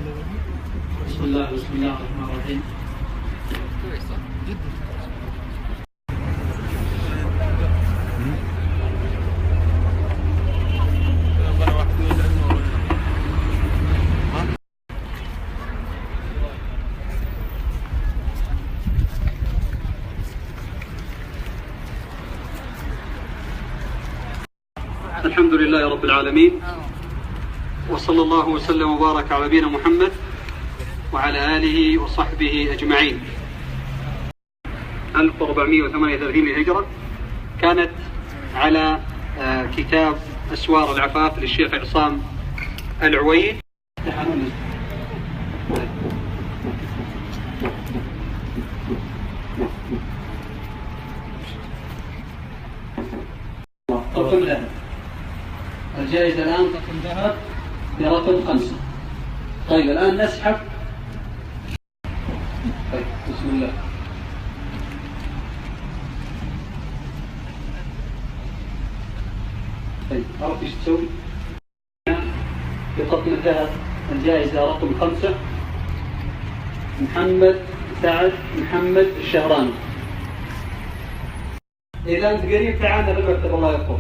بسم الله الرحمن الرحيم. الحمد لله رب العالمين، وصلى الله وسلم وبارك على نبينا محمد وعلى آله وصحبه أجمعين. 1438 للهجرة كانت على كتاب أسوار العفاف للشيخ عصام العويد. رقم ذهب، الجائزة الآن رقم ذهب برقم 5. طيب الآن نسحب. طيب بسم الله. طيب عرفت ايش تسوي؟ بقطن الذهب الجائزة رقم 5 محمد سعد محمد الشهراني. إذا أنت قريب تعال بالمكتب الله يحفظك.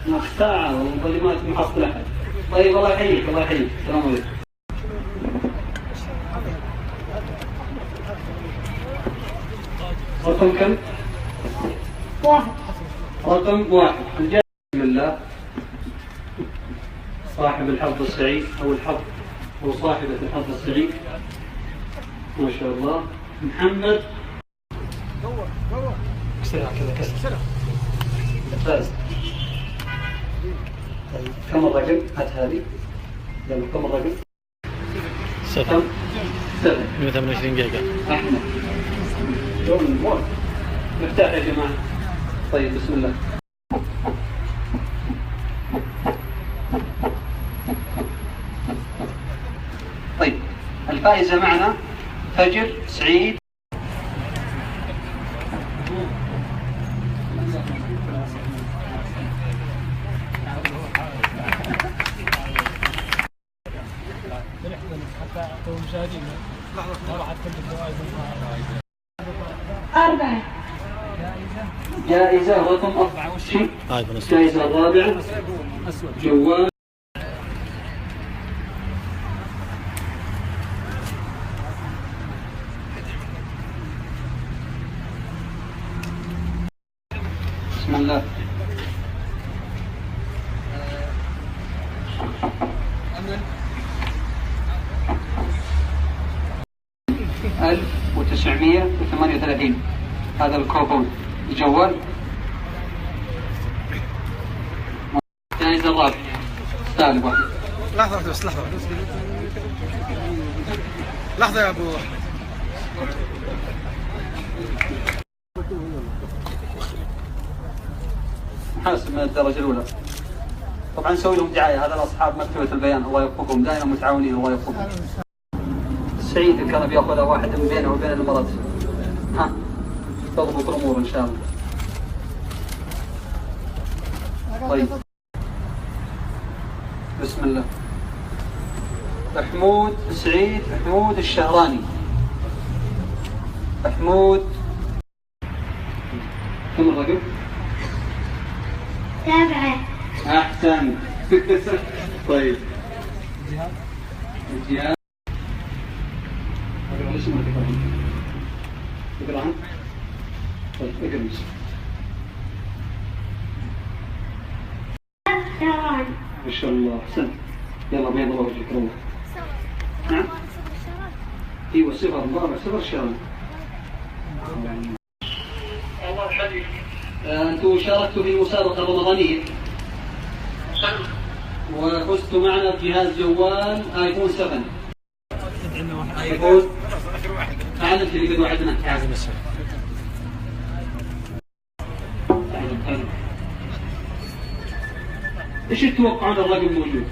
نص ساعة والمقدمات محصلة أحد. طيب الله يحييك الله يحييك. السلام عليكم. رقم كم؟ 1. رقم 1 الجائزة بسم الله صاحب الحظ السعيد أو الحظ أو صاحبة الحظ السعيد ما شاء الله محمد. كسرها كذا كسر. ممتاز. طيب كم الرقم؟ هات هذه. يلا كم الرقم؟ 7. 128 جيجا. أحمد. جون موت. مفتاح يا جماعة. طيب بسم الله. طيب الفائزة معنا فجر سعيد. جائزة رقم 24. الجائزة الرابعة جوال. بسم الله. أمن 1938 هذا الكوبون الجوال. الجائزة الرابعة استالب واحد. لحظة بس لحظة يا أبو حاسب من الدرجة الأولى. طبعا نسوي لهم دعاية، هذا الأصحاب مكتبة البيان الله يوفقهم دائما متعاونين الله يوفقهم. السعيد اللي كان بياخذها واحد من بينه وبين المرض. ها تضبط الأمور إن شاء الله. طيب بسم الله. محمود سعيد محمود الشهراني. محمود كم الرقم؟ 7. أحسن. طيب الجهاد اقرأ اسمه تقرأ. طيب اقرأ ما شاء الله أحسن. يلا بيض الله وجهك روح. نعم ايوه صفر مبارك صفر شهر. الله يحييك. انتم شاركتوا في المسابقة الرمضانية وفزتوا معنا بجهاز جوال ايفون 7. ايفون تعال انت اللي قد وعدنا. ايش تتوقعون الرقم موجود؟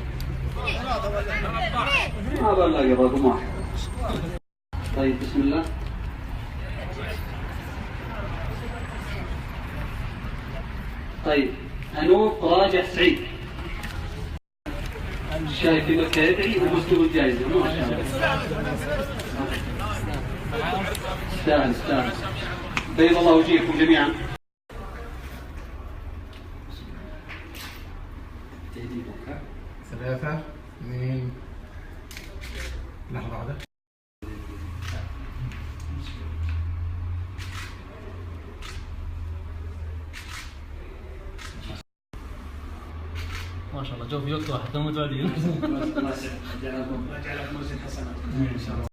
ما بلاقي الرقم 1. طيب بسم الله. طيب أنوف راجح سعيد. الشايف في مكة يدعي ومسلم الجائزة ما شاء الله. استاهل. بيض الله وجيهكم جميعا. ثلاثة اثنين لحظة واحدة. ما شاء الله جو في وقت واحد هم متواليين. الله يسعدك. جعلها موزن حسنات ان شاء الله.